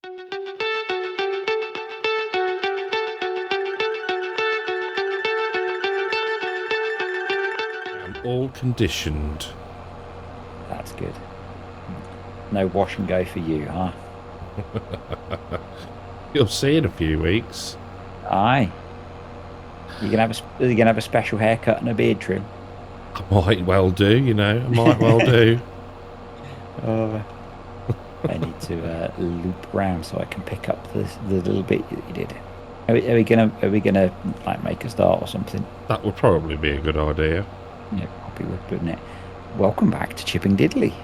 I'm all conditioned. That's good. No wash and go for you, huh? You'll see in a few weeks. Aye. Are you gonna have a special haircut and a beard trim? I might well do, you know. I might well do. I need to loop round so I can pick up the little bit that you did. Are we gonna like make a start or something? That would probably be a good idea. Yeah, probably would, wouldn't it? Welcome back to Chipping Diddly.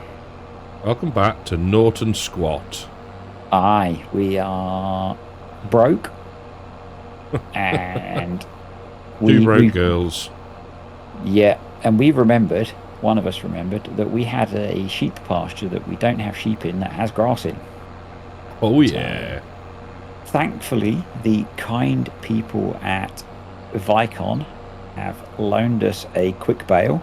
Welcome back to Norton Squat. Aye, we are broke, and Two broke girls. Yeah, and we remembered. One of us remembered that we had a sheep pasture that we don't have sheep in that has grass in. Oh yeah. So, thankfully, the kind people at Vicon have loaned us a quick bale.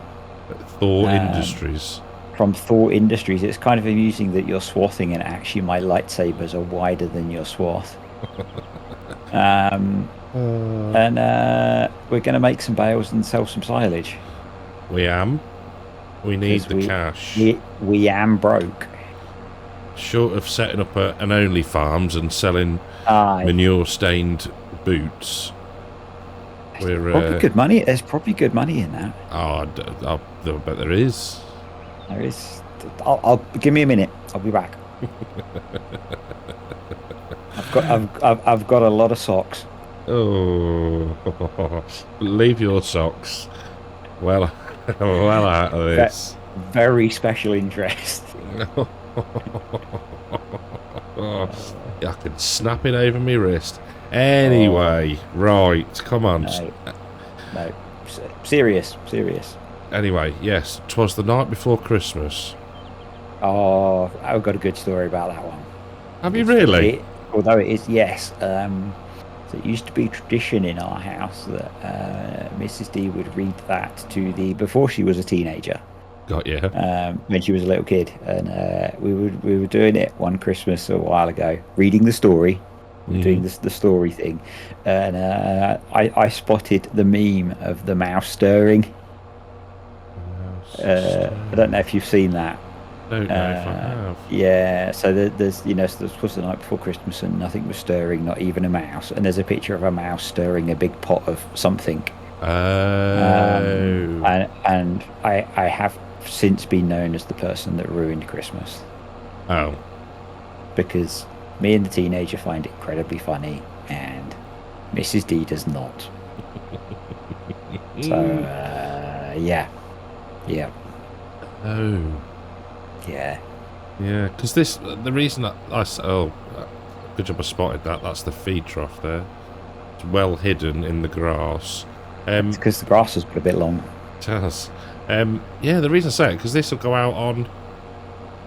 Thor Industries. From Thor Industries. It's kind of amusing that you're swathing and actually my lightsabers are wider than your swath. And we're going to make some bales and sell some silage. We need the cash. We am broke. Short of setting up an Only Farms and selling manure-stained boots. Probably good money. There's probably good money in that. Oh, I bet there is. There is. I'll give me a minute. I'll be back. I've got a lot of socks. Oh, leave your socks. Well out of this. Very special interest. I can snap it over my wrist. Anyway, right, come on. No. Serious. Anyway, yes, 'twas the night before Christmas. Oh, I've got a good story about that one. Have you really? Although it is, yes. So it used to be tradition in our house that Mrs. D would read that before she was a teenager. Got you. When she was a little kid, and we were doing it one Christmas a while ago, reading the story, doing the story thing, and I spotted the meme of the mouse stirring. I don't know if you've seen that. Don't know if I have. Yeah, so there's this was the night before Christmas and nothing was stirring, not even a mouse, and there's a picture of a mouse stirring a big pot of something. And I have since been known as the person that ruined Christmas. Oh. Because me and the teenager find it incredibly funny, and Mrs. D does not. So, yeah. Oh. Yeah. Yeah, because the reason that good job I spotted that. That's the feed trough there. It's well hidden in the grass. It's because the grass has got a bit long. It has. Yeah, the reason I say it, because this will go out on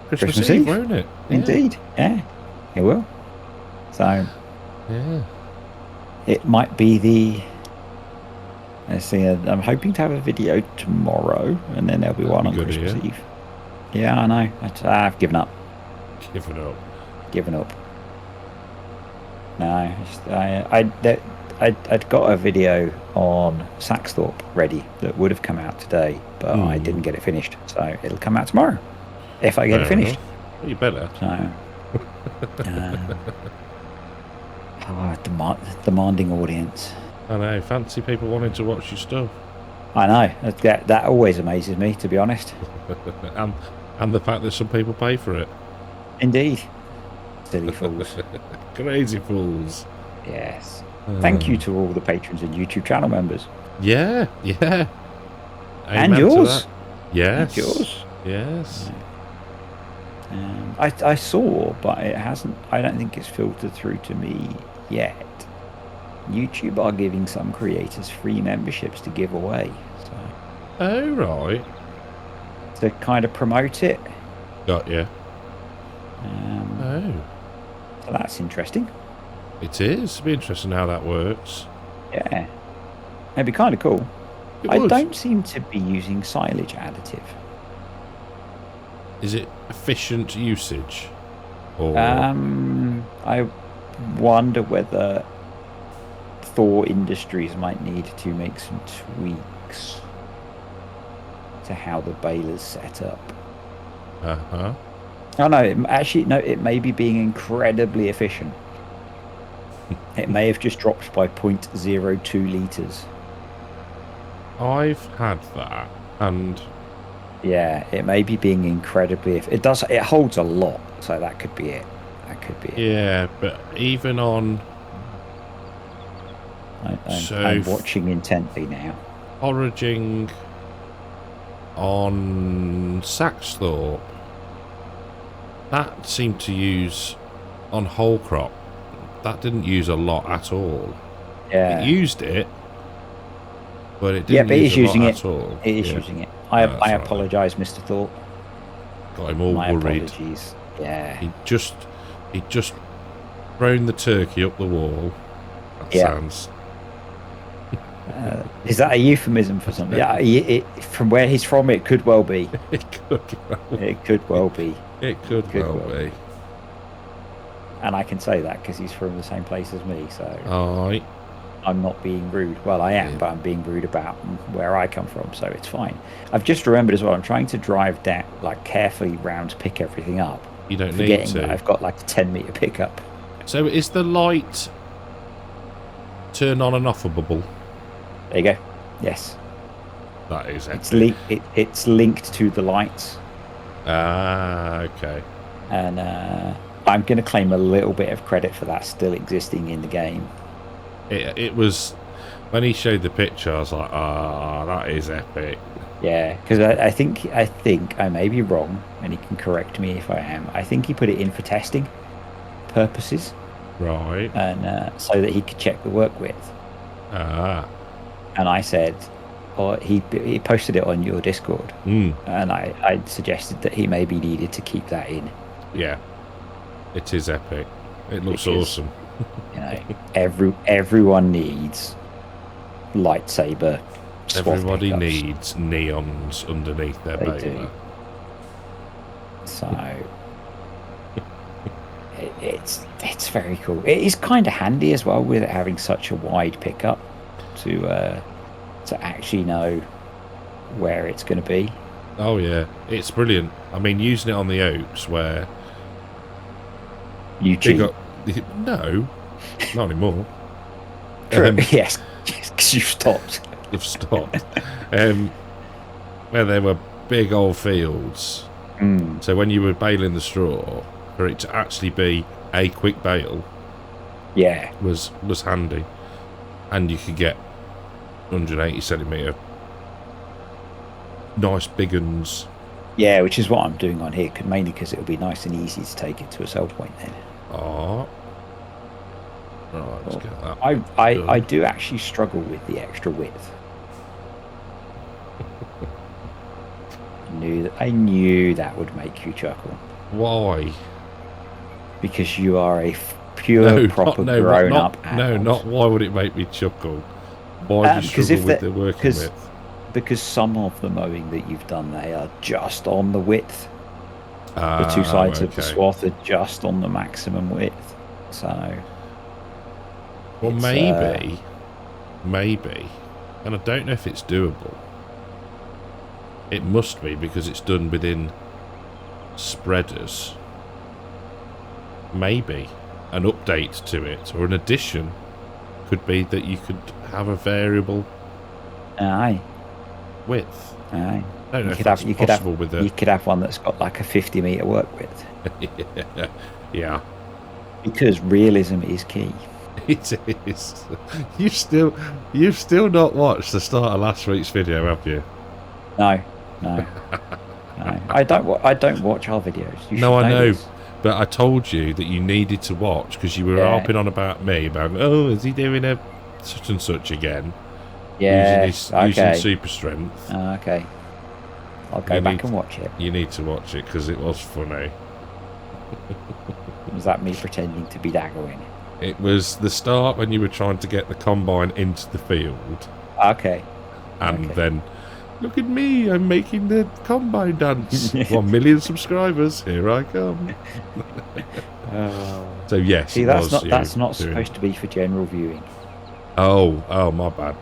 Christmas Eve, won't it? Indeed, yeah. It will. So, yeah. It might be let's see, I'm hoping to have a video tomorrow, and then there'll be one on Christmas Eve. Yeah, I know. I've given up. Given up. No, I'd got a video on Saxthorpe ready that would have come out today, but I didn't get it finished, so it'll come out tomorrow if I get it finished. Well, you better. So, demanding audience. I know. Fancy people wanting to watch your stuff. I know. That always amazes me, to be honest. and the fact that some people pay for it. Indeed. Silly fools. Crazy fools. Yes. Thank you to all the patrons and YouTube channel members. Yeah. And yours. Yes. And yours. Yes. I saw, but it hasn't. I don't think it's filtered through to me yet. YouTube are giving some creators free memberships to give away. So. Oh, right. To kind of promote it. Got you. So that's interesting. It is. It'll be interesting how that works. Yeah. It'd be kind of cool. I don't seem to be using silage additive. Is it efficient usage? Or... I I wonder whether Thor Industries might need to make some tweaks to how the baler's set up. Uh-huh. Oh no, it may be being incredibly efficient. It may have just dropped by 0.02 litres. I've had that, and yeah, it may be being incredibly. It holds a lot, so that could be it. That could be it. Yeah, but even on. I'm watching intently now. Foraging on Saxthorpe, that seemed to use on whole crop. That didn't use a lot at all. Yeah, it used it, but it didn't use a lot at all. It is using it. I apologise, Mr. Thorpe. Got him all worried. Apologies. Yeah. He just thrown the turkey up the wall. That sounds. Is that a euphemism for something? Yeah. From where he's from, it could well be. It could well. It could well be. It could well be. And I can say that because he's from the same place as me. So. Aye. I'm not being rude. Well, I am, but I'm being rude about where I come from, so it's fine. I've just remembered as well, I'm trying to drive down, like, carefully round to pick everything up. You don't need to. That I've got, like, a 10-metre pickup. So is the light turn on and off a bubble? There you go. Yes. That is it. It's linked to the lights. Ah, okay. And I'm going to claim a little bit of credit for that still existing in the game. It was when he showed the picture, I was like, that is epic. Yeah, because I think I may be wrong, and he can correct me if I am. I think he put it in for testing purposes, right? And so that he could check the work width. Ah. And I said, or he posted it on your Discord, and I suggested that he maybe needed to keep that in. Yeah, it is epic. It looks awesome. You know, everyone needs lightsaber. Everybody needs neons underneath their baler. So it's very cool. It is kind of handy as well with it having such a wide pickup to actually know where it's going to be. Oh yeah, it's brilliant. I mean, using it on the Oaks where you cheat. No, not anymore. True. Yes, because you've stopped. You've stopped. Where there were big old fields. So when you were baling the straw, for it to actually be a quick bale, was handy, and you could get 180 centimetre nice big uns. Yeah, which is what I'm doing on here, mainly because it'll be nice and easy to take it to a sell point then. Oh. Right, let's get that. I do actually struggle with the extra width. I knew that would make you chuckle. Why? Because you are a proper grown-up adult. No, not why would it make me chuckle? Why do you struggle with the working width? Because some of the mowing that you've done, they are just on the width. The two sides of the swath are just on the maximum width. So... Well, maybe, and I don't know if it's doable. It must be because it's done within spreaders. Maybe an update to it or an addition could be that you could have a variable width. Aye. I don't know if that's possible with the... You could have one that's got like a 50-metre work width. Yeah. Because realism is key. It is. You've still not watched the start of last week's video, have you? No. I don't watch our videos. No, I know, but I told you that you needed to watch because you were harping on about me about, is he doing a such and such again? Yeah, using super strength. Okay, I'll go back and watch it. You need to watch it because it was funny. Was that me pretending to be daggering? It was the start when you were trying to get the combine into the field. Okay. And then Look at me, I'm making the combine dance. 1 million subscribers, here I come. So yes, see, it that's was not doing... supposed to be for general viewing. Oh, my bad.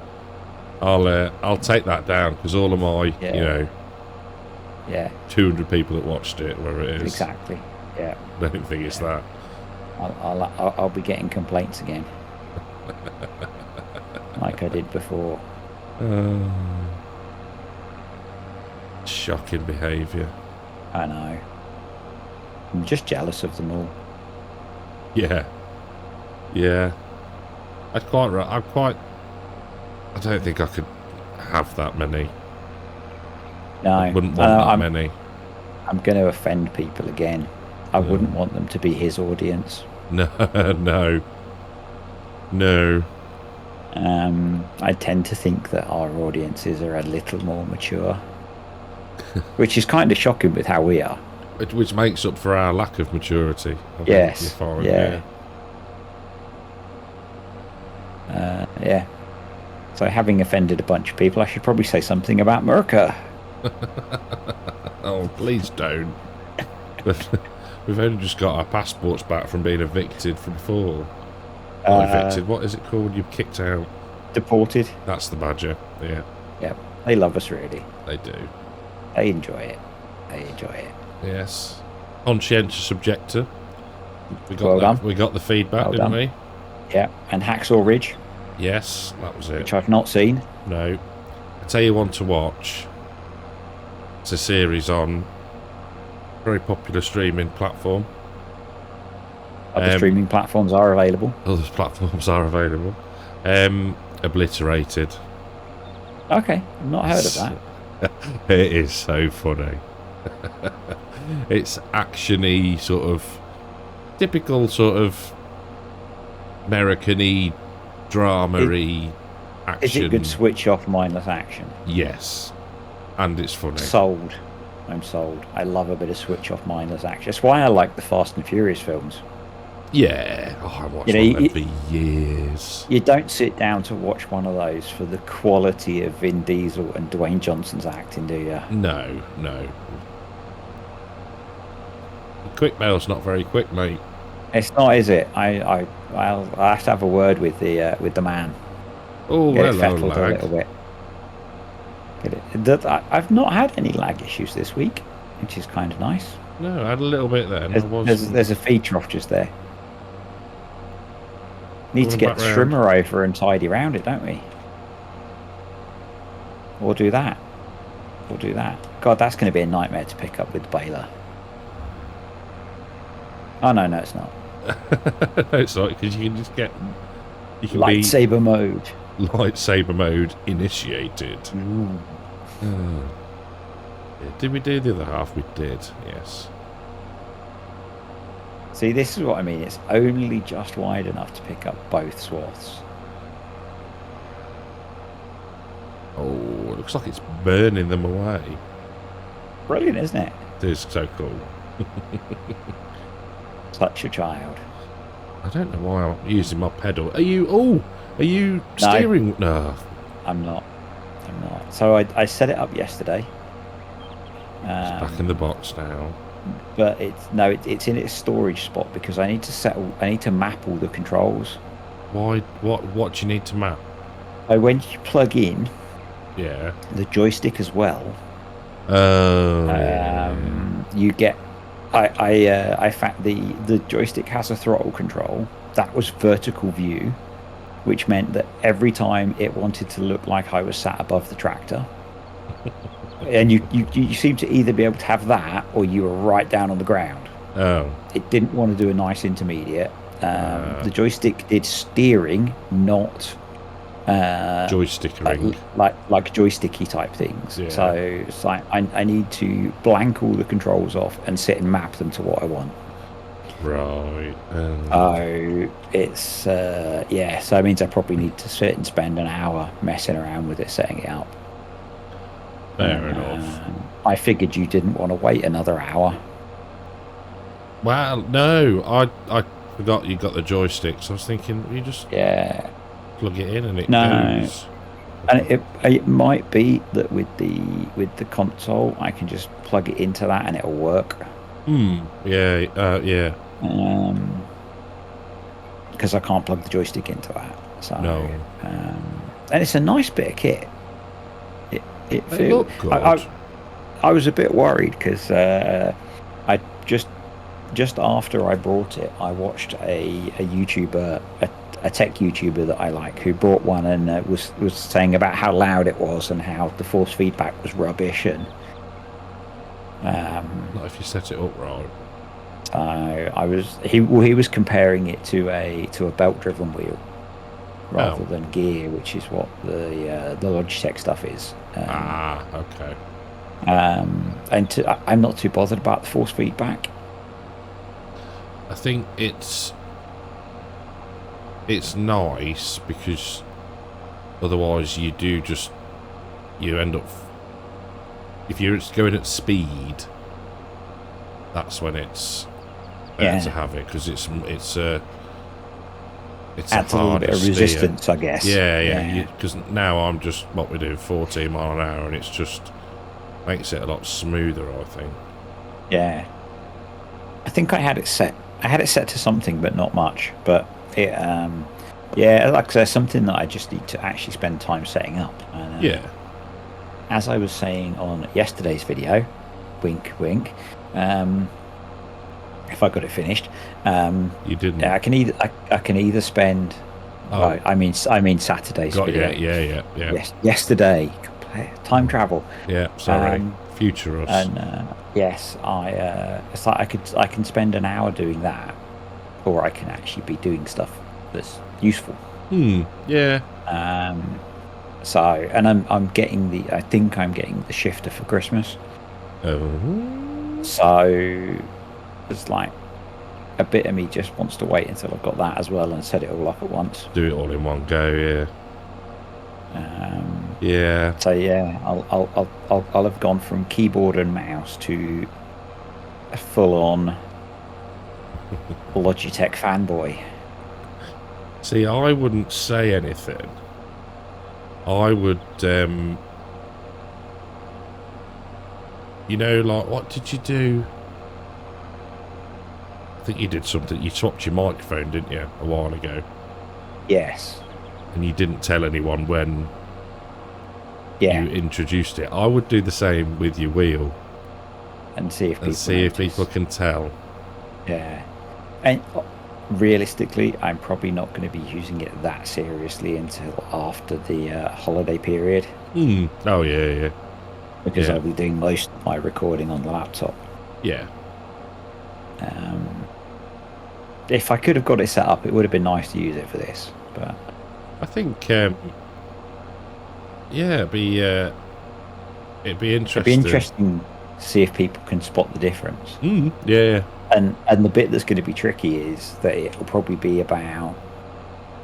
I'll take that down because all of my, you know, 200 people that watched it, wherever it is. Exactly. Yeah. I don't think it's that. I'll be getting complaints again, like I did before. Shocking behaviour. I know. I'm just jealous of them all. Yeah. I don't think I could have that many. No, I wouldn't want that many. I'm going to offend people again. I wouldn't want them to be his audience. No. I tend to think that our audiences are a little more mature, which is kind of shocking with how we are. Which makes up for our lack of maturity. Yes. Yeah. So having offended a bunch of people, I should probably say something about Merca. Oh, please don't. We've only just got our passports back from being evicted from before. Not evicted, what is it called? You're kicked out. Deported. That's the badger, yeah. Yeah, they love us really. They do. They enjoy it. Yes. Conscientious objector. We got the feedback, didn't we? Yeah, and Hacksaw Ridge. Yes, that was it. Which I've not seen. No. I tell you one to watch. It's a series on a very popular streaming platform. Other streaming platforms are available. Other platforms are available. Obliterated. Okay, I've not heard of that. It is so funny. It's action-y, sort of typical sort of American-y, drama-y action. Is it good switch off mindless action? Yes. And it's funny. Sold. I'm sold. I love a bit of switch off mindless action. That's why I like the Fast and Furious films. Yeah. Oh, I watched them for years. You don't sit down to watch one of those for the quality of Vin Diesel and Dwayne Johnson's acting, do you? No. Quick bail's not very quick, mate. It's not, is it? I'll have to have a word with the man. Oh, get hello, it fettled lag. a little bit. Get it. I've not had any lag issues this week, which is kind of nice. No, I had a little bit then. There's a feature off just there. Need to get the trimmer over and tidy around it, don't we? Or do that. God, that's going to be a nightmare to pick up with the baler. Oh, no, it's not. No, it's not, because you can just get... You can lightsaber mode. Lightsaber mode initiated. Yeah. Did we do the other half? We did, yes. See, this is what I mean. It's only just wide enough to pick up both swaths. Oh, it looks like it's burning them away. Brilliant, isn't it? It is so cool. Such a child. I don't know why I'm using my pedal. Are you steering? No. I'm not. So I set it up yesterday. It's back in the box now. But it's in its storage spot because I need to map all the controls. Why? What do you need to map? So when you plug in the joystick as well, you get I found the joystick has a throttle control that was vertical view, which meant that every time it wanted to look like I was sat above the tractor. And you seem to either be able to have that or you were right down on the ground. Oh. It didn't want to do a nice intermediate. The joystick did steering, not joystickering, like joysticky type things. Yeah. So it's like I need to blank all the controls off and sit and map them to what I want. Right. It's so it means I probably need to sit and spend an hour messing around with it, setting it up. Fair enough. I figured you didn't want to wait another hour. Well, no, I forgot you got the joystick, so I was thinking you just plug it in and it goes. And it might be that with the console, I can just plug it into that and it'll work. Yeah. Yeah. Because I can't plug the joystick into that. So no. And it's a nice bit of kit. It feels good. I was a bit worried because I just after I brought it, I watched a YouTuber, a tech YouTuber that I like, who brought one and was saying about how loud it was and how the force feedback was rubbish. And not if you set it up right. He was comparing it to a belt driven wheel rather than gear, which is what the Logitech stuff is. Okay. And I'm not too bothered about the force feedback. I think it's nice because otherwise you end up, if you're going at speed, that's when it's better to have it, because it's adds a little bit of resistance, I guess. Yeah. Because now I'm just, what we do, 14 mile an hour, and it's just makes it a lot smoother, I think. Yeah. I think I had it set to something, but not much. But it, like I said, something that I just need to actually spend time setting up. And, as I was saying on yesterday's video, wink, wink. If I got it finished, you didn't. I can either spend. Oh, I mean Saturday's video. Yeah. Yes, yesterday. Time travel. Yeah, sorry. Future us. And yes, it's like I can spend an hour doing that, or I can actually be doing stuff that's useful. Yeah. So, and I'm getting I think I'm getting the shifter for Christmas. Oh. So it's like a bit of me just wants to wait until I've got that as well and set it all up at once. Do it all in one go, yeah. Yeah. So yeah, I'll have gone from keyboard and mouse to a full-on Logitech fanboy. See, I wouldn't say anything. I would, like, what did you do? I think you did something. You swapped your microphone, didn't you, a while ago? Yes. And you didn't tell anyone when you introduced it. I would do the same with your wheel. And see if people can tell. Yeah. And realistically, I'm probably not going to be using it that seriously until after the holiday period. Oh, yeah. Because I'll be doing most of my recording on the laptop. Yeah. If I could have got it set up, it would have been nice to use it for this. But I think, it'd be interesting. It'd be interesting to see if people can spot the difference. Yeah. And the bit that's going to be tricky is that it'll probably be about,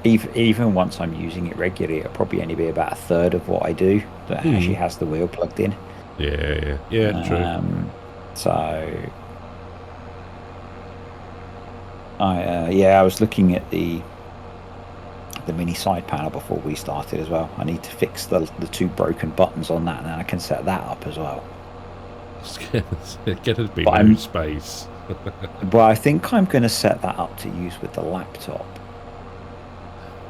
even once I'm using it regularly, it'll probably only be about a third of what I do that actually has the wheel plugged in. Yeah, true. So I was looking at the mini side panel before we started as well. I need to fix the two broken buttons on that, and then I can set that up as well. It's going to be no space. Well, I think I'm going to set that up to use with the laptop.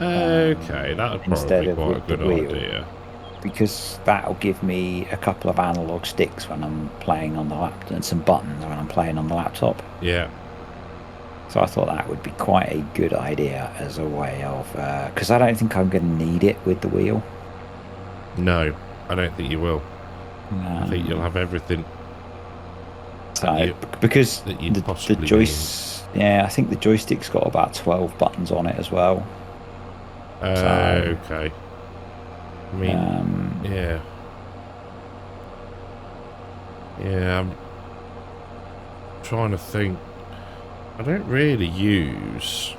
Okay, that would probably be quite a good idea. Because that'll give me a couple of analog sticks when I'm playing on the laptop, and some buttons when I'm playing on the laptop. Yeah. So I thought that would be quite a good idea as a way of... because I don't think I'm going to need it with the wheel. No, I don't think you will. I think you'll have everything. Because the joystick... Yeah, I think the joystick's got about 12 buttons on it as well. Okay. I mean, yeah. Yeah, I'm trying to think. I don't really use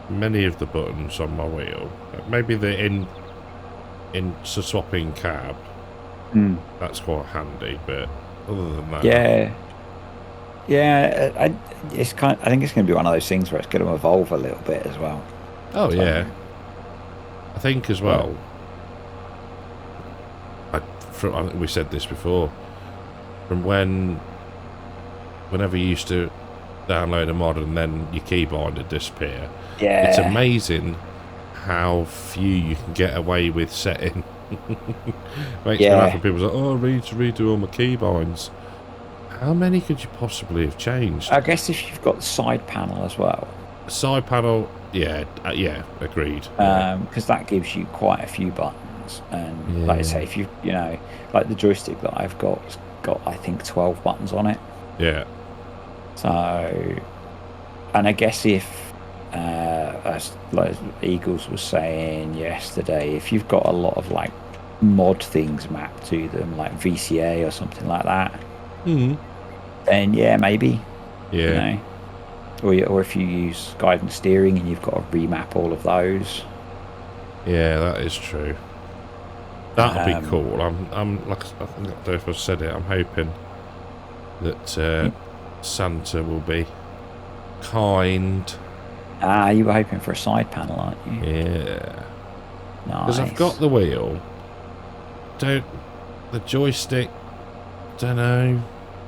many of the buttons on my wheel. Maybe the in swapping cab. That's quite handy, but other than that, it's I think it's going to be one of those things where it's going to evolve a little bit as well. Oh, so, yeah. I think as well, I think we said this before, from whenever you used to download a mod and then your keybind would disappear, it's amazing how few you can get away with setting. Makes me laugh when people say, oh, I need to redo all my keybinds. How many could you possibly have changed? I guess if you've got the side panel as well. Side panel, yeah, agreed. Because that gives you quite a few buttons, and like I say, if you know, like the joystick that I've got I think 12 buttons on it. Yeah. So, and I guess if, as like Eagles was saying yesterday, if you've got a lot of like mod things mapped to them, like VCA or something like that, then maybe, you know, or if you use guidance steering and you've got to remap all of those. Yeah, that is true. That'd be cool. I'm like, I don't know if I've said it. I'm hoping that Santa will be kind. You were hoping for a side panel, aren't you? Yeah. Nice. Because I've got the wheel. The joystick, don't know,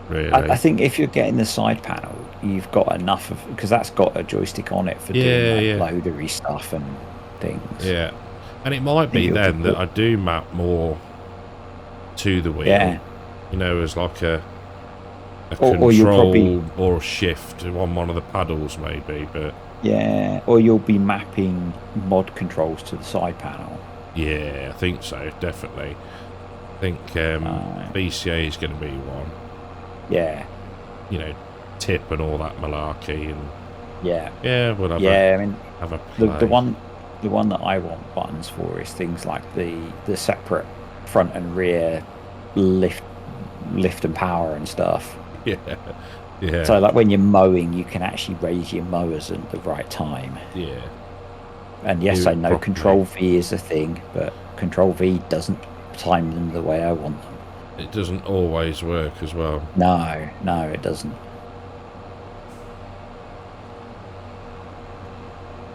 really. I think if you're getting the side panel, you've got enough of, because that's got a joystick on it for doing like loadery stuff and things. Yeah. And it might be then that I do map more to the wheel. Yeah. You know, as like a control or a shift on one of the paddles maybe, but... Yeah, or you'll be mapping mod controls to the side panel. Yeah, I think so, definitely. I think BCA is going to be one. Yeah. You know, tip and all that malarkey and... Yeah. Yeah, we'll have have a play. The one that I want buttons for is things like the separate front and rear lift and power and stuff. Yeah. Yeah. So like when you're mowing, you can actually raise your mowers at the right time. Yeah. And yes, I know Control V is a thing, but Control V doesn't time them the way I want them. It doesn't always work as well. No, it doesn't.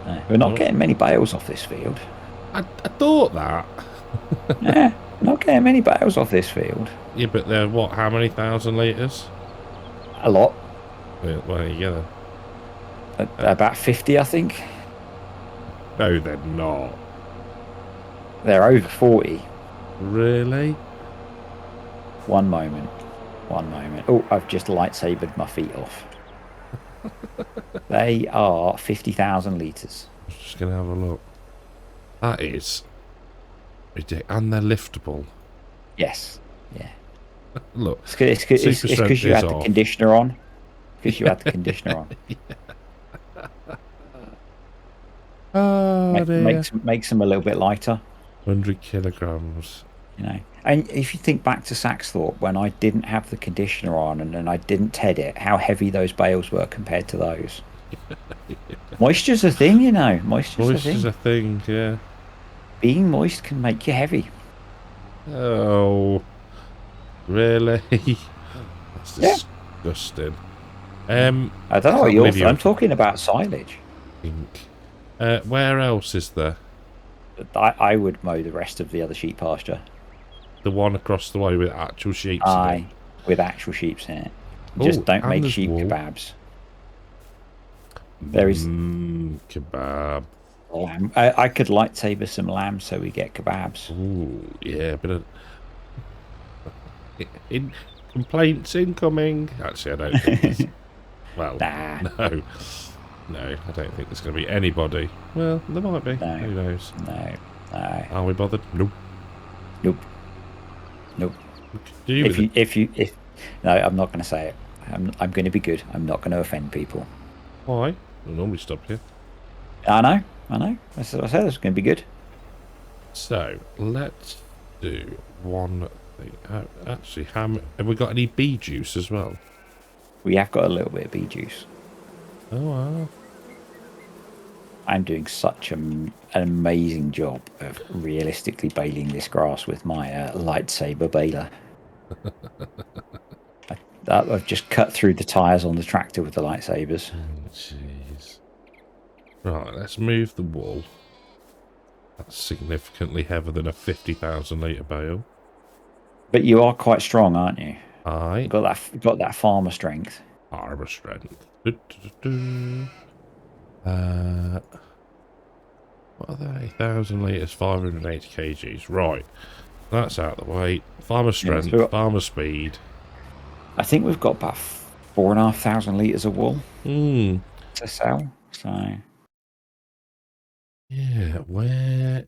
No, we're not getting many bales off this field. I thought that. Yeah, not getting many bales off this field. Yeah, but they're what? How many thousand litres? A lot. Well, there you go. About 50, I think. No, they're not. They're over 40. Really? One moment. Oh, I've just lightsabered my feet off. They are 50,000 litres. Just going to have a look. That is ridiculous. And they're liftable. Yes. Yeah. Look. It's because you had the conditioner on. Because you had the conditioner on. Oh, dear. Makes them a little bit lighter. 100 kilograms. You know. And if you think back to Saxthorpe, when I didn't have the conditioner on and I didn't TED it, how heavy those bales were compared to those. Moisture's a thing, you know. Moisture's a thing, yeah. Being moist can make you heavy. Oh, really? That's disgusting. I don't know what you're... I'm talking about silage. Where else is there? I would mow the rest of the other sheep pasture. The one across the way with actual sheep in it? With actual sheep in it. Just don't make sheep kebabs. There is... kebab. Lamb. I could lightsaber some lamb so we get kebabs. Ooh, yeah, but... complaints incoming. Actually, I don't think there's... Well, nah. No, I don't think there's going to be anybody. Well, there might be. No. Who knows? No. Are we bothered? Nope. No, I'm not going to say it. I'm going to be good. I'm not going to offend people. Why? We'll normally stop here. I know. I said it's going to be good. So, let's do one thing. Actually, have we got any bee juice as well? We have got a little bit of bee juice. Oh, wow. I'm doing such an amazing job of realistically baling this grass with my lightsaber baler. I've just cut through the tyres on the tractor with the lightsabers. Oh, jeez. Right, let's move the wool. That's significantly heavier than a 50,000 litre bale. But you are quite strong, aren't you? Aye. Got that farmer strength. Farmer strength. What are they? 1,000 litres, 580 kgs. Right. That's out of the way. Farmer strength, farmer speed. I think we've got about 4,500 litres of wool to sell. So yeah, where?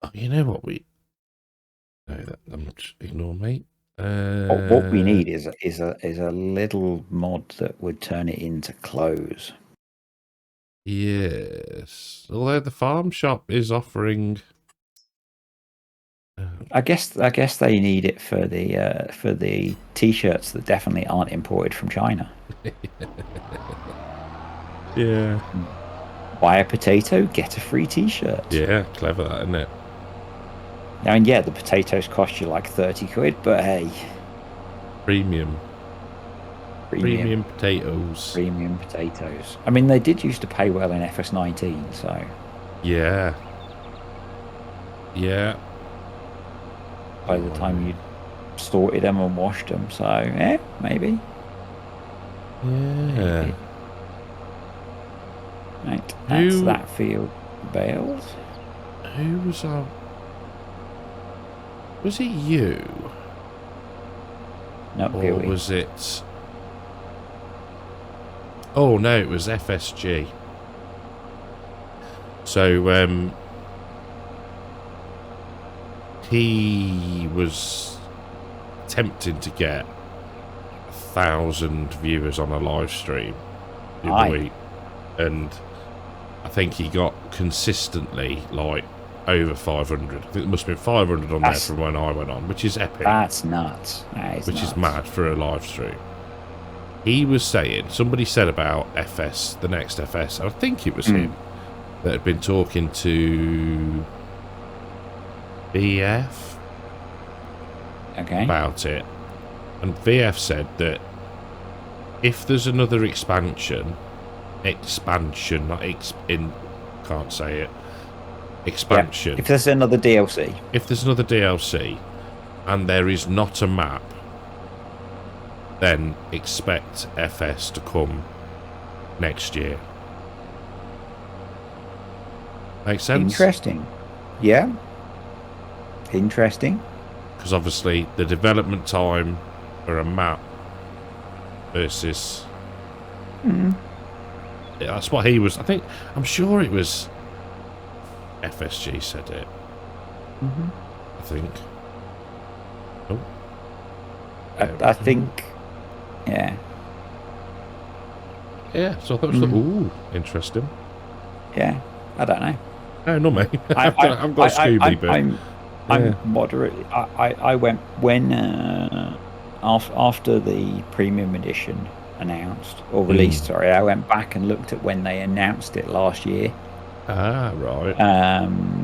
Oh, you know what no, ignore me. What we need is a little mod that would turn it into clothes. Yes, although the farm shop is offering. I guess they need it for the t-shirts that definitely aren't imported from China. Yeah. Buy a potato, get a free t-shirt. Yeah, clever that, isn't it? I mean, yeah, the potatoes cost you like 30 quid, but hey. Premium potatoes. Premium potatoes. I mean, they did used to pay well in FS19, so. Yeah. Yeah. By the time you sorted them and washed them, so yeah, maybe. Yeah. Maybe. Right, that's that field bales. Who was our? Was it you? No, or was it? Oh no, it was FSG. So he was attempting to get 1,000 viewers on a live stream in the week, and I think he got consistently like over 500. I think it must have been 500 on there from when I went on, which is epic. That's nuts. Which is mad for a live stream. He was saying, somebody said about FS, the next FS, I think it was him, that had been talking to VF about it. And VF said that if there's another expansion, not can't say it, expansion. Yep. If there's another DLC. If there's another DLC and there is not a map, then expect FS to come next year. Make sense? Interesting. Yeah. Interesting. Because obviously the development time for a map versus... Yeah, that's what he was... I'm sure it was... FSG said it. I think. Oh. I think... Yeah. Yeah, so I thought it was ooh, interesting. Yeah, I don't know. No, not me. I've got Scooby, but... I'm moderately... I went when... after the premium edition announced, or released, sorry, I went back and looked at when they announced it last year. Ah, right.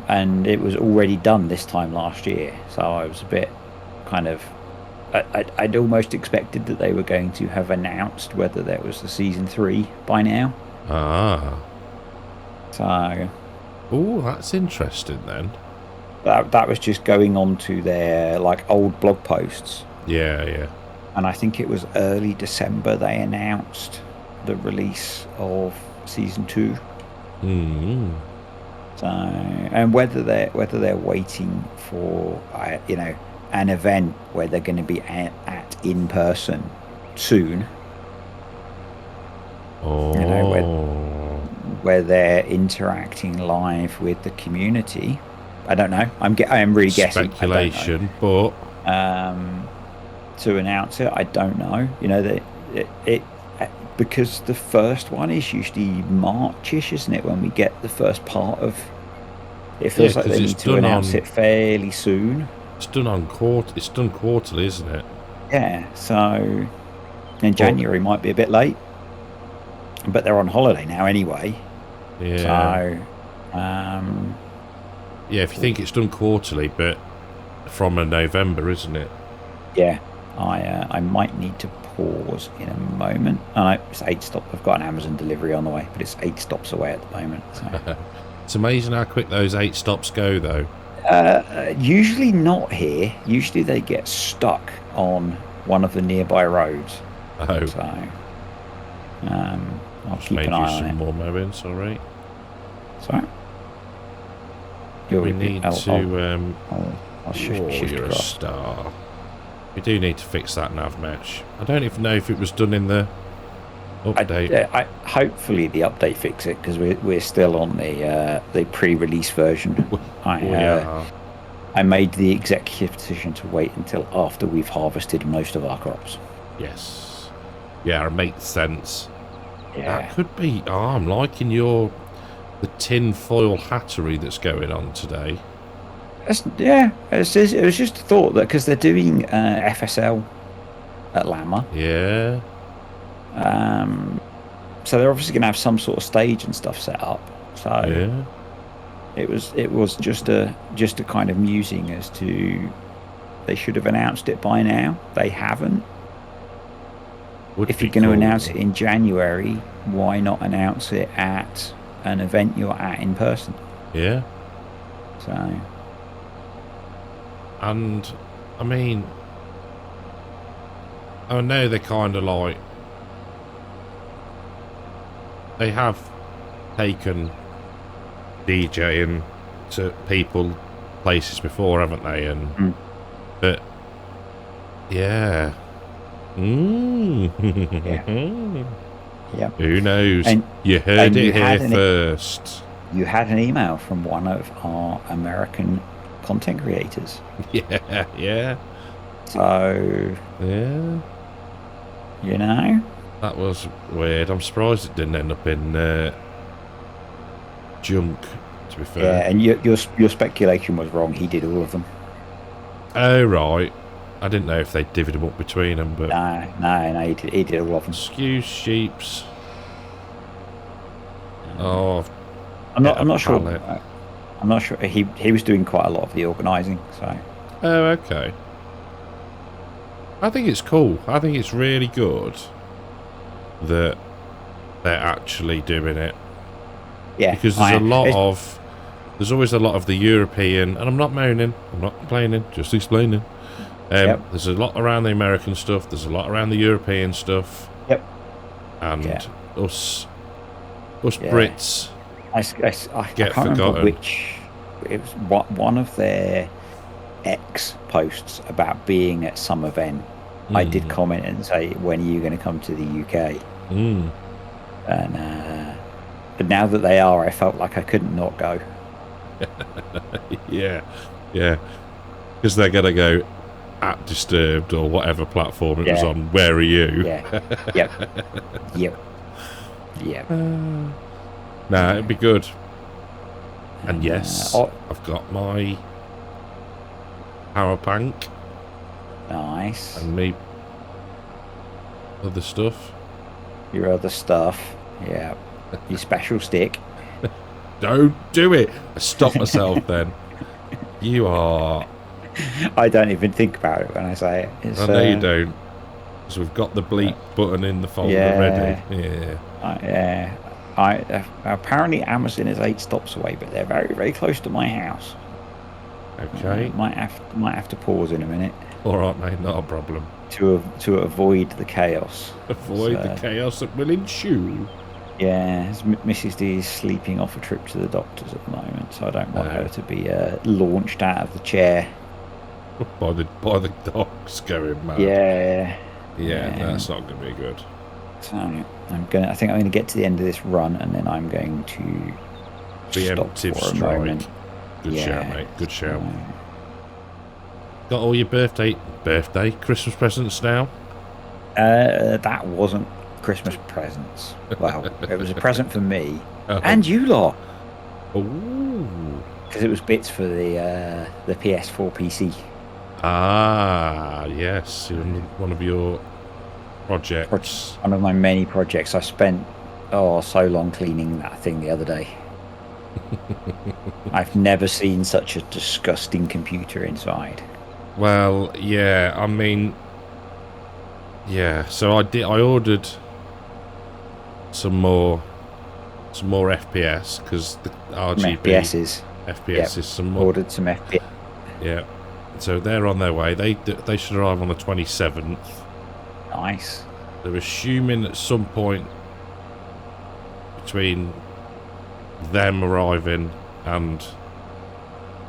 And it was already done this time last year, so I was a bit kind of... I'd almost expected that they were going to have announced whether there was a season 3 by now. Ah. So... Oh, that's interesting then. That was just going on to their like old blog posts. Yeah, yeah. And I think it was early December they announced the release of season 2. So, and whether they're waiting for an event where they're going to be at in person soon. Where they're interacting live with the community. I don't know. I am really guessing. Speculation, but to announce it, I don't know. It because the first one is usually Marchish, isn't it? When we get the first part of. It feels like they need to announce it fairly soon. It's done quarterly, isn't it? Yeah. So, in January might be a bit late, but they're on holiday now anyway. Yeah. So, yeah, if you think it's done quarterly, but from a November, isn't it? Yeah, I might need to pause in a moment. It's 8 stops. I've got an Amazon delivery on the way, but it's 8 stops away at the moment. So. It's amazing how quick those 8 stops go, though. Usually not here. Usually they get stuck on one of the nearby roads. Oh. So, I'll Just keep made an you eye on some it. more mowing, sorry. Sorry. We need to... I'll shift you're across. a star. We do need to fix that nav mesh. I don't even know if it was done in the update. Hopefully the update fix it, because we're still on the pre-release version. I made the executive decision to wait until after we've harvested most of our crops. Yes. Yeah, it makes sense. Yeah. That could be... Oh, I'm liking the tin foil hattery that's going on today. It was just a thought that because they're doing FSL at Lammer. Yeah. So they're obviously going to have some sort of stage and stuff set up. So yeah. It was just a kind of musing as to they should have announced it by now. They haven't. If you're going to announce it in January, why not announce it at an event you're at in person? Yeah. So. And, I mean, I know they're kind of like, they have taken DJing to people, places before, haven't they? And but yeah. Yep. Who knows? And, you heard it here first. You had an email from one of our American content creators. Yeah. So yeah. You know? That was weird. I'm surprised it didn't end up in junk, to be fair. Yeah, and your speculation was wrong. He did all of them. Oh, right. I didn't know if they divvied them up between them, but... No, he did all of them. Excuse sheeps. Oh, I'm not sure. I'm not sure. He was doing quite a lot of the organising, so... Oh, okay. I think it's cool. I think it's really good that they're actually doing it. Yeah. Because there's always a lot of the European, and I'm not moaning, I'm not complaining, just explaining. There's a lot around the American stuff, there's a lot around the European stuff. Yep. And us Brits I get can't forgotten. remember which. It was one of their X posts about being at some event. I did comment and say, when are you going to come to the UK? And but now that they are, I felt like I couldn't not go. yeah because they're going to go at Disturbed or whatever platform it was on. Where are you? Yep. Nah, it'd be good. And yes, I've got my power bank. Nice. And me other stuff. Your other stuff. Yeah. Your special stick. Don't do it. I stop myself then. You are... I don't even think about it when I say it. I know you don't. Because we've got the bleep button in the folder ready. Yeah. Apparently Amazon is 8 stops away, but they're very, very close to my house. Okay. Might have to pause in a minute. All right, mate. Not a problem. To avoid the chaos. Avoid the chaos that will ensue. Yeah, Mrs. D is sleeping off a trip to the doctors at the moment, so I don't want her to be launched out of the chair by the dogs going mad. Yeah, that's not going to be good. So I think I'm going to get to the end of this run, and then I'm going to preemptive stop for strike. A moment. Good shout, mate. Good shout. Got all your birthday Christmas presents now? That wasn't Christmas presents. Well, it was a present for me and you lot. Ooh. Because it was bits for the PS4 PC. Ah, yes. One of your projects. One of my many projects. I spent so long cleaning that thing the other day. I've never seen such a disgusting computer inside. Well, yeah, I mean, so I ordered some more some more FPS because the RGB FPS is some more. Ordered some FPS. Yeah, so they're on their way. They should arrive on the 27th. Nice. They're assuming at some point between them arriving and,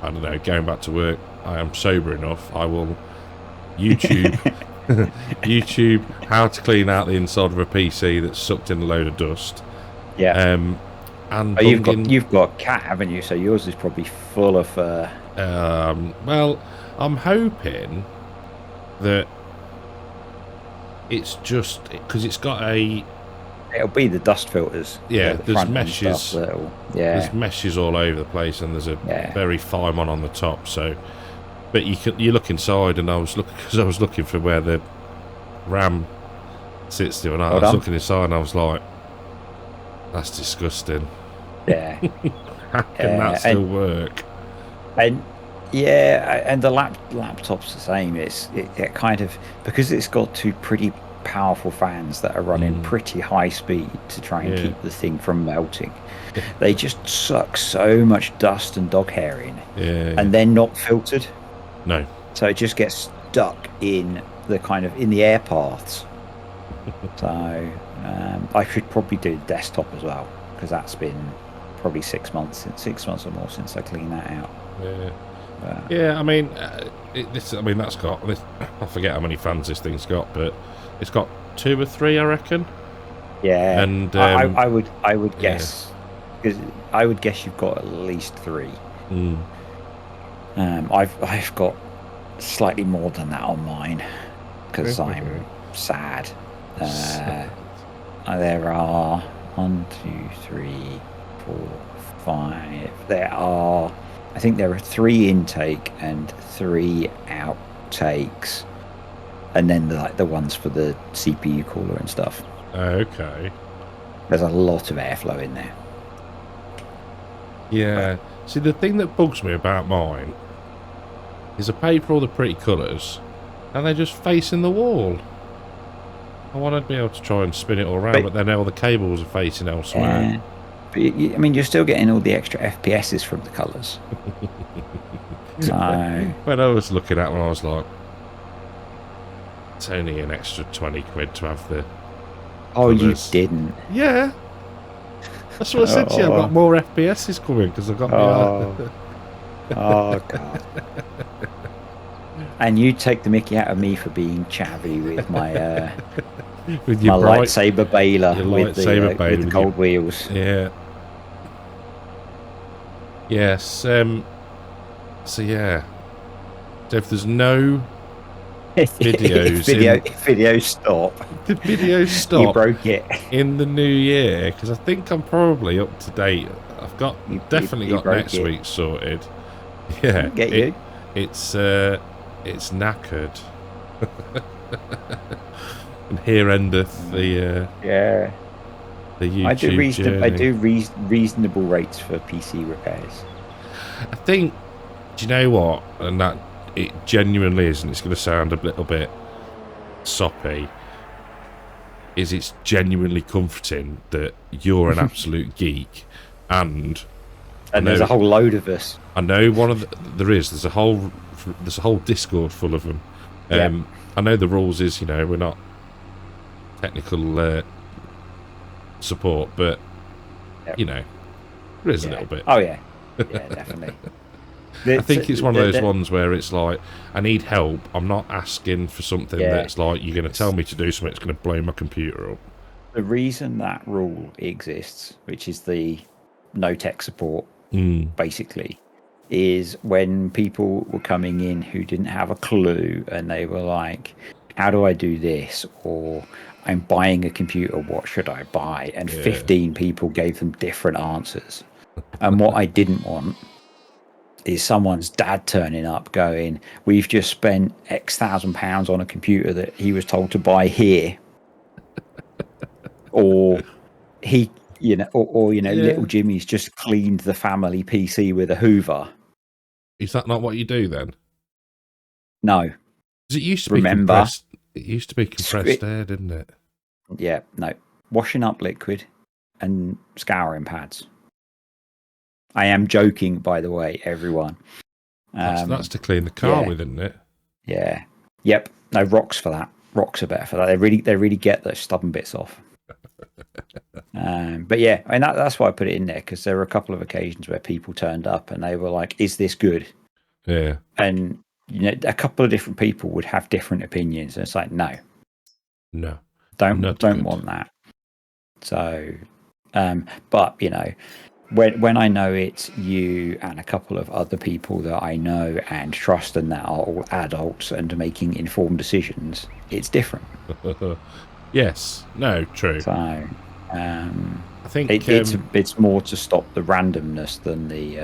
I don't know, going back to work, I am sober enough, I will YouTube YouTube how to clean out the inside of a PC that's sucked in a load of dust. Yeah. And you've got a cat, haven't you? So yours is probably full of fur. Well, I'm hoping that it's just because it's got a. It'll be the dust filters. Yeah, the there's meshes. There's meshes all over the place, and there's a very fine one on the top. So, but you look inside, and I was looking for where the RAM sits to, and I was looking inside, and I was like, "That's disgusting." Yeah. How can that still work? And and the laptop's the same. It kind of, because it's got two pretty powerful fans that are running pretty high speed to try and keep the thing from melting. They just suck so much dust and dog hair in, and they're not filtered. No. So it just gets stuck in the air paths. So I should probably do the desktop as well, because that's been probably 6 months or more since I cleaned that out. Yeah, I mean, that's got. I forget how many fans this thing's got, but it's got 2 or 3, I reckon. Yeah, and I would guess, because I would guess you've got at least 3. I've got slightly more than that on mine because I'm sad. There are 1, 2, 3, 4, 5. I think there are 3 intake and 3 outtakes, and then the ones for the CPU cooler and stuff. Okay. There's a lot of airflow in there. Yeah. See, the thing that bugs me about mine is I pay for all the pretty colours, and they're just facing the wall. I want to be able to try and spin it all around, but then all the cables are facing elsewhere. But you're still getting all the extra FPSs from the colours. So when I was looking at them, I was like, it's only an extra 20 quid to have the colours. You didn't? Yeah. That's what I said to you. I've got more FPSs coming because I've got my... Oh, God. And you take the mickey out of me for being chavvy with my with your lightsaber baler with the gold wheels. Yeah. Yes. So yeah. So if there's no videos, video stop. The video stop. You broke it in the new year, because I think I'm probably up to date. I've got definitely got next week sorted. Yeah. Get you. It's knackered. And here endeth the YouTube journey. I do reasonable rates for PC repairs. I think, do you know what? And that it genuinely is, and it's going to sound a little bit soppy, it's genuinely comforting that you're an absolute geek, and there's a whole load of us. I know there's a whole Discord full of them. I know the rules is, we're not technical support, but there is a little bit. Oh yeah, definitely. I think it's one of those ones where it's like, I need help. I'm not asking for something that's like, you're going to tell me to do something that's going to blow my computer up. The reason that rule exists, which is the no tech support, basically, is when people were coming in who didn't have a clue, and they were like, how do I do this? Or I'm buying a computer, what should I buy? And 15 people gave them different answers. And what I didn't want is someone's dad turning up going, we've just spent X £1,000 on a computer that he was told to buy here. Or little Jimmy's just cleaned the family PC with a Hoover. Is that not what you do then? No. Because it used to be compressed air, didn't it? Yeah, no. Washing up liquid, and scouring pads. I am joking, by the way, everyone. That's to clean the car with, isn't it? Yeah. Yep. No, rocks for that. Rocks are better for that. They really get those stubborn bits off. But yeah, I mean that's why I put it in there, because there were a couple of occasions where people turned up and they were like, "Is this good?" Yeah. And a couple of different people would have different opinions, and it's like, no, don't want that. So, but when I know it's you and a couple of other people that I know and trust and that are all adults and making informed decisions, it's different. Yes. No. True. So, I think it's more to stop the randomness than the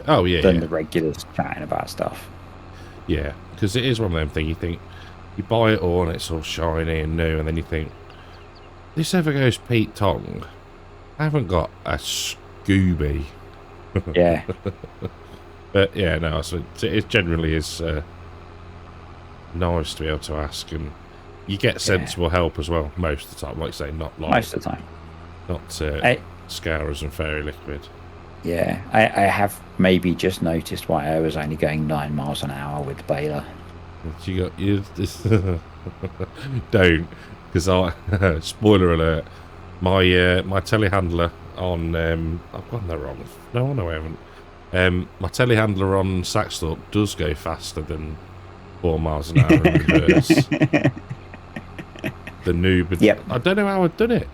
the regulars chatting about stuff. Yeah, because it is one of them things. You think you buy it all and it's all shiny and new, and then you think, this ever goes Pete Tong? I haven't got a Scooby. Yeah. But yeah, no, so it generally is nice to be able to ask, and you get sensible help as well most of the time. Like I say, not like most of the time, not scourers and fairy liquid. Yeah, I have maybe just noticed why I was only going 9 miles an hour with the baler. You don't, because I spoiler alert, my telehandler on I've gotten that wrong. No, I haven't. My telehandler on Saxthorpe does go faster than 4 miles an hour in reverse. The noob. Yep. I don't know how I've done it.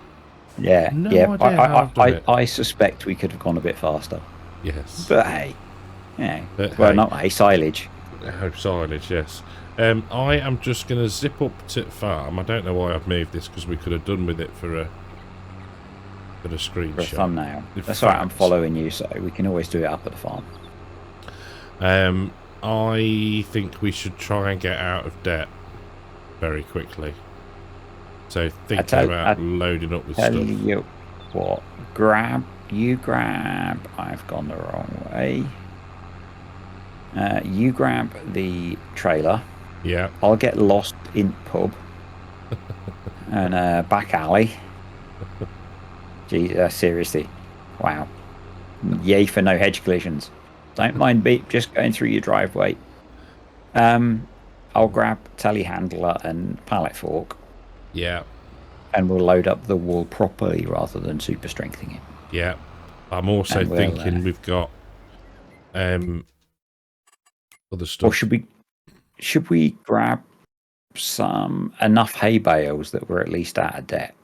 Yeah, no idea how I've done it. I suspect we could have gone a bit faster. Yes. But hey, not silage. Silage, yes. I am just going to zip up to farm. I don't know why I've moved this, because we could have done with it for a screenshot. For a thumbnail. That's right, I'm following you, so we can always do it up at the farm. I think we should try and get out of debt very quickly. So thinking about loading up with stuff. Tell you what, grab. I've gone the wrong way. You grab the trailer. Yeah. I'll get lost in pub and back alley. Jeez, seriously, wow. Yay for no hedge collisions. Don't mind beep, just going through your driveway. I'll grab telehandler and pallet fork. Yeah. And we'll load up the wool properly rather than super strengthening it. Yeah. I'm also thinking we've got other stuff. Or should we grab enough hay bales that we're at least out of debt?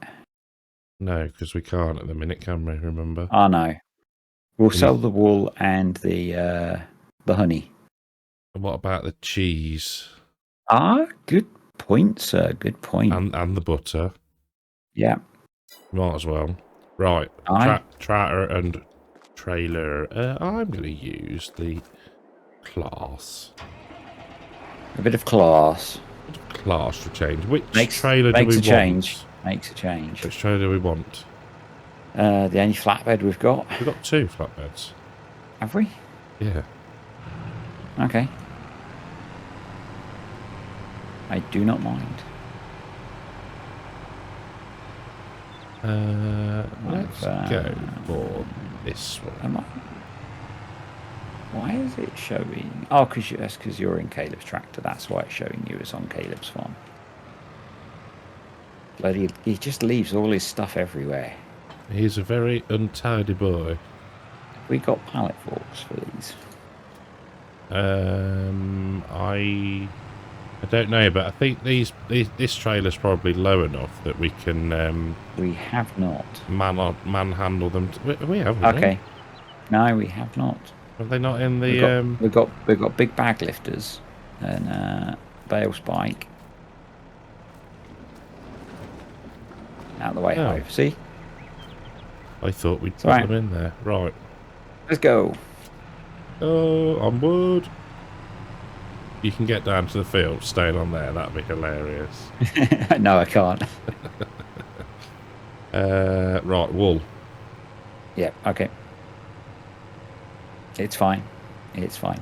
No, because we can't at the minute, can we? Remember? I know. We'll sell the wool and the honey. And what about the cheese? Good point, sir. Good point. And the butter. Yeah. Might as well. Right. Tractor and trailer. I'm going to use the class. A bit of class. Class for change. Which trailer do we want? Makes a change. Which trailer do we want? The only flatbed we've got. We've got 2 flatbeds. Have we? Yeah. Okay. I do not mind. Let's go for this one. Why is it showing? Oh, because you're in Caleb's tractor. That's why it's showing you as on Caleb's farm. Bloody, he just leaves all his stuff everywhere. He's a very untidy boy. We got pallet forks for these. I don't know, but I think this trailer's probably low enough that we can. We have not manhandle them. We have. Okay. No, we have not. Are they not in the? We've got big bag lifters and bale spike. Out the way, Hive. See? I thought we'd put them in there. Right. Let's go. Oh, onward. You can get down to the field, staying on there. That'd be hilarious. No, I can't. Right, wool. Yeah, okay. It's fine. It's fine.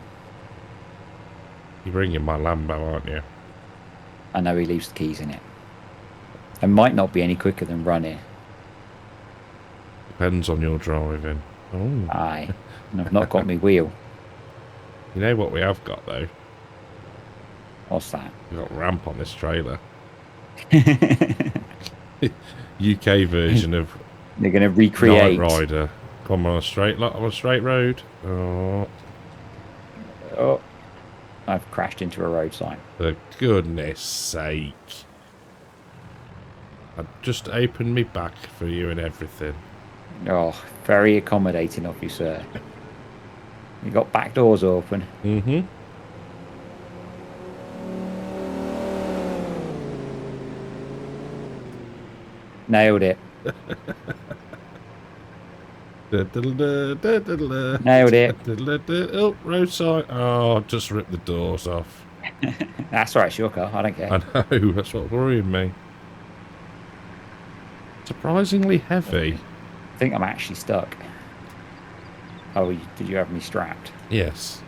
You're bringing my Lambo, aren't you? I know he leaves the keys in it. It might not be any quicker than running. Depends on your driving. Oh. Aye. And I've not got my wheel. You know what we have got, though? What's that? We've got ramp on this trailer. UK version of... They're going to recreate... Night Rider. Come on a straight road. Oh. Oh. I've crashed into a road sign. For goodness sake. I've just opened me back for you and everything. Oh, very accommodating of you, sir. You got back doors open. Mm-hmm. Nailed it. Nailed it. Oh, road sign. Oh, just ripped the doors off. That's all right, it's your car. I don't care. I know, that's what's worrying me. Surprisingly heavy. I think I'm actually stuck. Oh, did you have me strapped? Yes.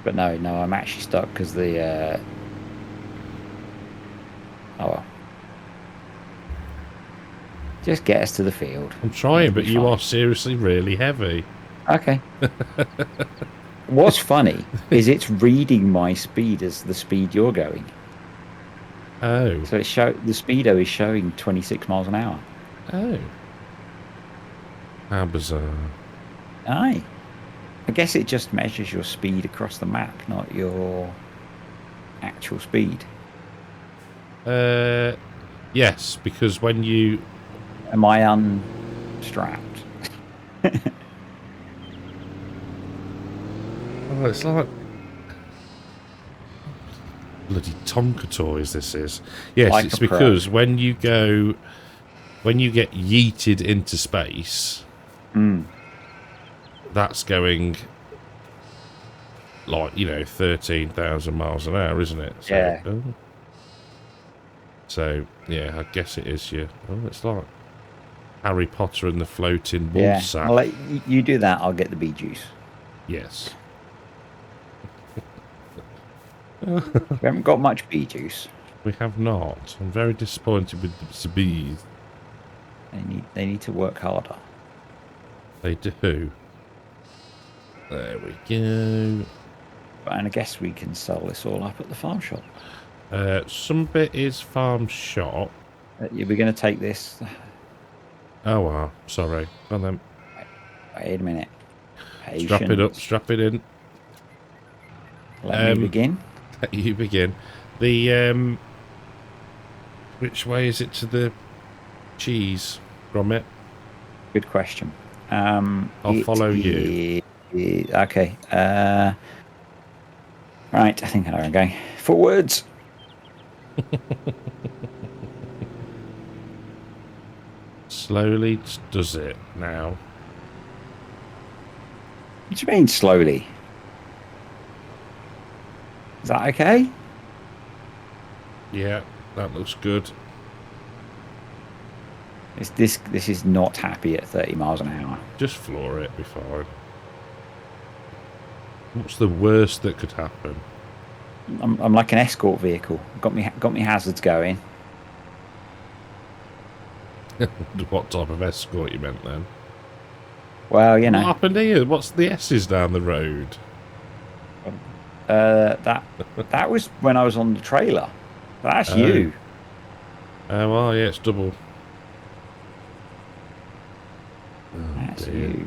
But no, I'm actually stuck because the... Oh, well. Just get us to the field. I'm trying, but you are seriously really heavy. Okay. What's funny is it's reading my speed as the speed you're going. Oh. So the speedo is showing 26 miles an hour. Oh. How bizarre. Aye. I guess it just measures your speed across the map, not your actual speed. Yes, because when you... Am I unstrapped? Oh, it's like... Bloody Tonka toys, this is. Yes, like it's because when you get yeeted into space, that's going like, 13,000 miles an hour, isn't it? So, yeah. So, yeah, I guess it is, yeah. Oh, it's like Harry Potter and the floating wool sack. I'll let you do that, I'll get the bee juice. Yes. We haven't got much bee juice. We have not. I'm very disappointed with the bees. They need to work harder. They do. There we go. And I guess we can sell this all up at the farm shop. Some bit is farm shop. We're going to take this. Oh, wow. Sorry. Well then. Wait a minute. Patience. Strap it up. Strap it in. Let me begin. Let you begin. The, which way is it to the cheese from it? Good question. I'll follow you. Okay. Right, I think I know where I'm going. Forwards. Slowly does it now. What do you mean slowly? Is that okay? Yeah, that looks good. This is not happy at 30 miles an hour. Just floor it, be fine. What's the worst that could happen? I'm like an escort vehicle. Got me hazards going. What type of escort you meant then? Well, What happened here? What's the S's down the road? That was when I was on the trailer. That's you. Oh, well, yeah, it's double. That's you.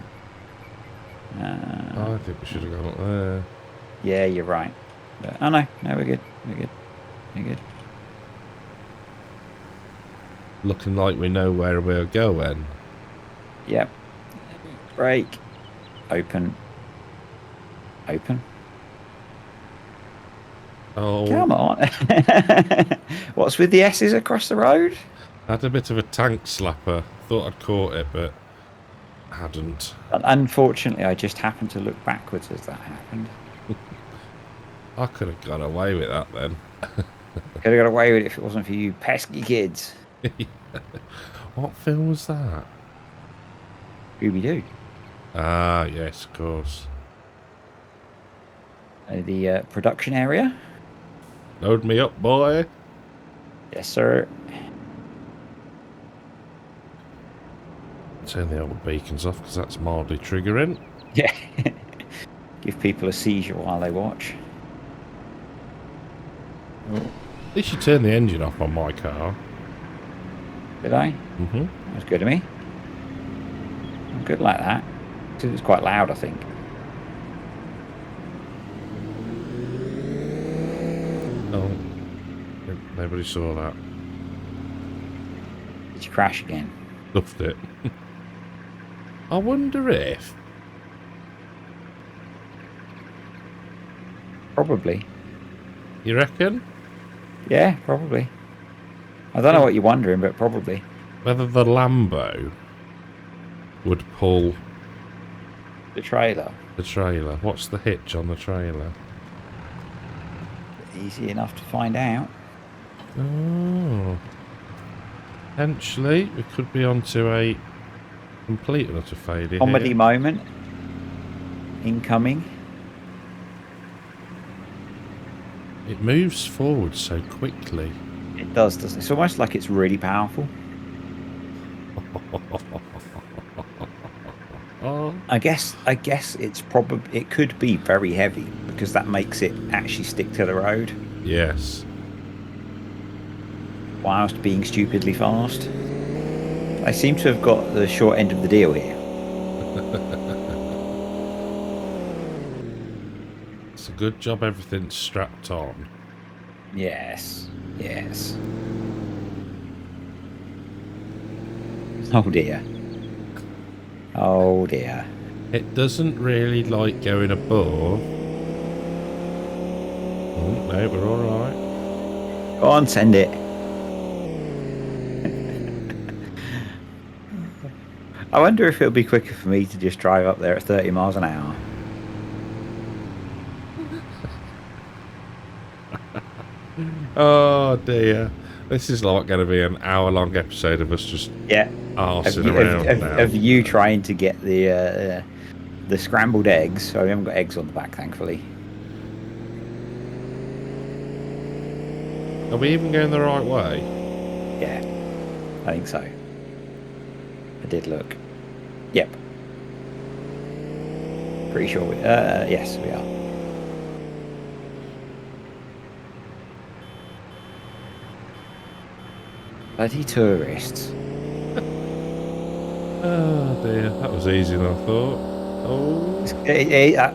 I think we should have gone up there. Yeah, you're right. But, oh, no, we're good. We're good. Looking like we know where we're going. Yep. Brake. Open. Oh. Come on. What's with the S's across the road? I had a bit of a tank slapper. Thought I'd caught it, but hadn't. Unfortunately, I just happened to look backwards as that happened. I could have got away with that then. Could have got away with it if it wasn't for you pesky kids. What film was that? Scooby-Doo. Ah, yes, of course. The production area. Load me up, boy. Yes, sir. Turn the old beacons off because that's mildly triggering. Yeah. Give people a seizure while they watch. Oh. At least you turned the engine off on my car. Did I? Mm-hmm. That was good of me. I'm good like that. It was quite loud, I think. Oh. Nobody saw that. Did you crash again? Loved it. I wonder if... Probably. You reckon? Yeah, probably. I don't know what you're wondering, but probably. Whether the Lambo would pull... The trailer. The trailer. What's the hitch on the trailer? Easy enough to find out. Oh. Potentially, we could be onto a complete and utter failure Comedy here. moment. Incoming. It moves forward so quickly. It does, doesn't it? It's almost like it's really powerful. I guess it's probably, it could be very heavy because that makes it actually stick to the road. Yes. Whilst being stupidly fast. I seem to have got the short end of the deal here. It's a good job everything's strapped on. Yes. Yes. Oh dear. Oh dear. It doesn't really like going above. Oh, no, we're alright. Go on, send it. I wonder if it'll be quicker for me to just drive up there at 30 miles an hour. Oh dear. This is like going to be an hour-long episode of us just arsing around now. Of you trying to get the scrambled eggs. So we haven't got eggs on the back, thankfully. Are we even going the right way? Yeah, I think so. I did look. Yep. Pretty sure we... yes, we are. Bloody tourists. Oh dear, that was easier than I thought. Oh.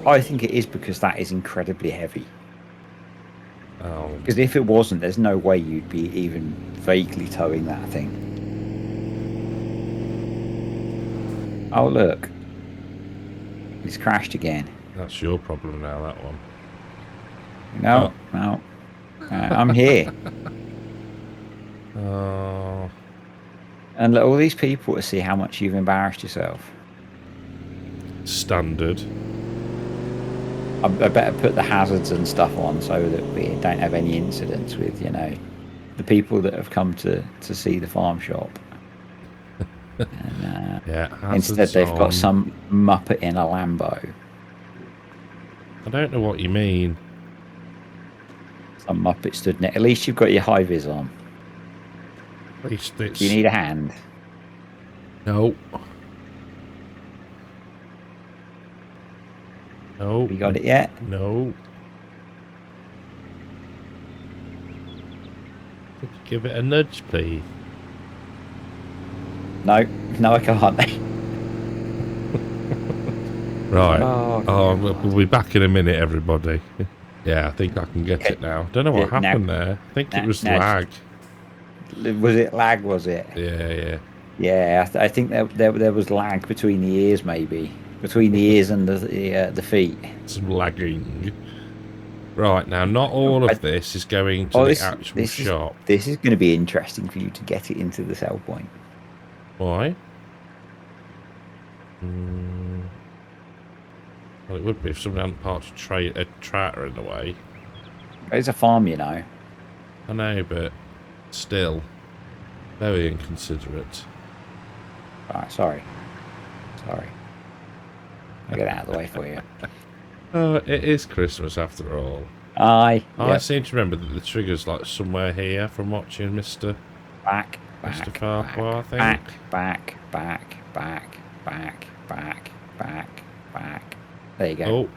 I think it is because that is incredibly heavy. Oh. Because if it wasn't, there's no way you'd be even vaguely towing that thing. Oh, look. It's crashed again. That's your problem now, that one. No, no. I'm here. Oh. And look, all these people to see how much you've embarrassed yourself. Standard. I better put the hazards and stuff on so that we don't have any incidents with, you know, the people that have come to see the farm shop. And, yeah, instead they've got some muppet in a Lambo. I don't know what you mean. Some muppet stood next. At least you've got your high vis on. At least it's... Do you need a hand? No. No. Have you got it yet? No. Could you give it a nudge, please? No, no, I can't. Right. Oh, we'll be back in a minute, everybody. Yeah, I think I can get it now. Don't know what happened there. I think it was lag. Was it lag, was it? Yeah. Yeah, I think there was lag between the ears, maybe. Between the ears and the feet. Some lagging. Right, now, not all of this is going to the actual shop. This is going to be interesting for you to get it into the sell point. Why? Well, it would be if someone hadn't parked a tractor in the way. It's a farm, you know. I know, but still, very inconsiderate. Alright, sorry. I'll get out of the way for you. Oh, it is Christmas after all. I seem to remember that the trigger's like somewhere here from watching Mr. Back. Mr. Farquhar, I think. Back. There you go. Oh,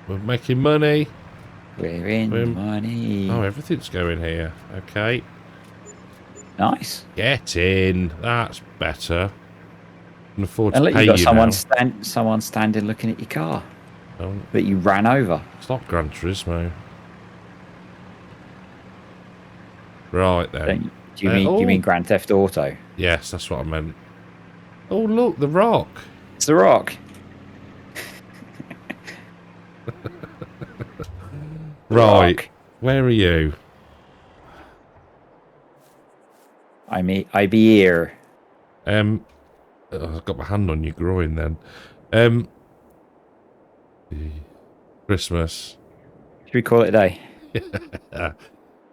we're making money. We're in money. Oh, everything's going here. Okay. Nice. Get in. That's better. I can afford And to look, pay you got now. someone standing looking at your car Oh, that you ran over. it's not Gran Turismo. Right then. Do you mean Grand Theft Auto? Yes, that's what I meant. Oh, look, The Rock. It's The Rock. Right. Rock. Where are you? I be here. I've got my hand on your groin then. Christmas. Should we call it a day?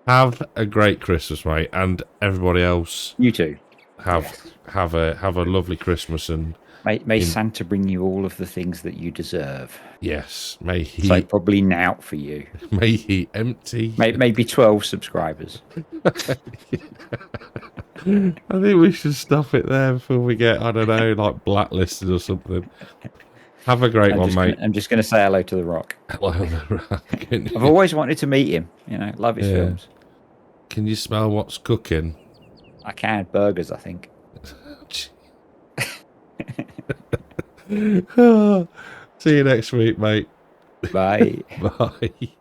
Have a great Christmas, mate, and everybody else. You too. Have a lovely Christmas, and may Santa bring you all of the things that you deserve. Yes, may he. So probably now for you. May he empty. Maybe 12 subscribers. I think we should stop it there before we get, I don't know, like blacklisted or something. Have a great one, mate. I'm just going to say hello to The Rock. Hello, The Rock. I've always wanted to meet him. You know, love his films. Can you smell what's cooking? I can. Burgers, I think. See you next week, mate. Bye. Bye.